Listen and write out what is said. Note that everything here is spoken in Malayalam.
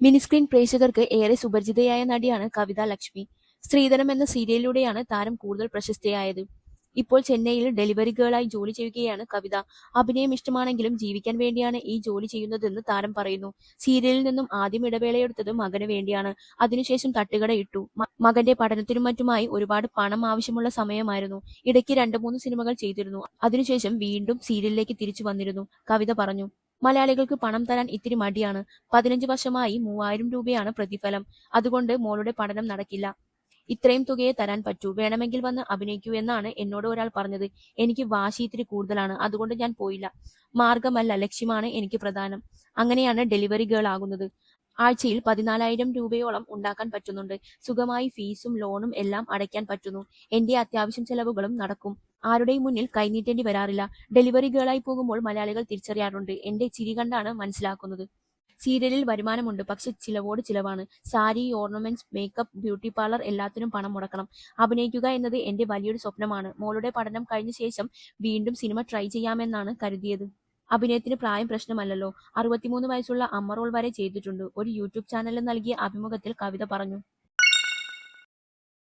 മിനിസ്ക്രീൻ പ്രേക്ഷകർക്ക് ഏറെ സുപരിചിതയായ നടിയാണ് കവിത ലക്ഷ്മി. സ്ത്രീധനം എന്ന സീരിയലിലൂടെയാണ് താരം കൂടുതൽ പ്രശസ്തയായത്. ഇപ്പോൾ ചെന്നൈയിൽ ഡെലിവറി ഗേളായി ജോലി ചെയ്യുകയാണ് കവിത. അഭിനയം ഇഷ്ടമാണെങ്കിലും ജീവിക്കാൻ വേണ്ടിയാണ് ഈ ജോലി ചെയ്യുന്നതെന്ന് താരം പറയുന്നു. സീരിയലിൽ നിന്നും ആദ്യം ഇടവേളയെടുത്തത് മകന് വേണ്ടിയാണ്. അതിനുശേഷം തട്ടുകട ഇട്ടു. മകന്റെ പഠനത്തിനും മറ്റുമായി ഒരുപാട് പണം ആവശ്യമുള്ള സമയമായിരുന്നു. ഇടയ്ക്ക് 2-3 സിനിമകൾ ചെയ്തിരുന്നു. അതിനുശേഷം വീണ്ടും സീരിയലിലേക്ക് തിരിച്ചു വന്നിരുന്നു. കവിത പറഞ്ഞു. മലയാളികൾക്ക് പണം തരാൻ ഇത്തിരി മടിയാണ്. 15 വർഷമായി 3000 രൂപയാണ് പ്രതിഫലം. അതുകൊണ്ട് മോളുടെ പഠനം നടക്കില്ല. ഇത്രയും തുകയെ തരാൻ പറ്റൂ. വേണമെങ്കിൽ വന്ന് അഭിനയിക്കൂ എന്നാണ് എന്നോട് ഒരാൾ പറഞ്ഞത്. എനിക്ക് വാശി ഇത്തിരി കൂടുതലാണ്. അതുകൊണ്ട് ഞാൻ പോയില്ല. മാർഗമല്ല, ലക്ഷ്യമാണ് എനിക്ക് പ്രധാനം. അങ്ങനെയാണ് ഡെലിവറി ഗേൾ ആകുന്നത്. ആഴ്ചയിൽ 14,000 രൂപയോളം ഉണ്ടാക്കാൻ പറ്റുന്നുണ്ട്. സുഖമായി ഫീസും ലോണും എല്ലാം അടയ്ക്കാൻ പറ്റുന്നു. എന്റെ അത്യാവശ്യം ചെലവുകളും നടക്കും. ആരുടെയും മുന്നിൽ കൈനീട്ടേണ്ടി വരാറില്ല. ഡെലിവറി ഗേളായി പോകുമ്പോൾ മലയാളികൾ തിരിച്ചറിയാറുണ്ട്. എന്റെ ചിരി കണ്ടാണ് മനസ്സിലാക്കുന്നത്. സീരിയലിൽ വരുമാനമുണ്ട്, പക്ഷെ ചിലവോട് ചിലവാണ്. Sari, ornaments, makeup, beauty parlour എല്ലാത്തിനും പണം മുടക്കണം. അഭിനയിക്കുക എന്നത് എന്റെ വലിയൊരു സ്വപ്നമാണ്. മോളുടെ പഠനം കഴിഞ്ഞ ശേഷം വീണ്ടും സിനിമ ട്രൈ ചെയ്യാമെന്നാണ് കരുതിയത്. അഭിനയത്തിന് പ്രായം പ്രശ്നമല്ലല്ലോ. 63 വയസ്സുള്ള അമ്മ റോൾ വരെ ചെയ്തിട്ടുണ്ട്. ഒരു യൂട്യൂബ് ചാനലിന് നൽകിയ അഭിമുഖത്തിൽ കവിത പറഞ്ഞു.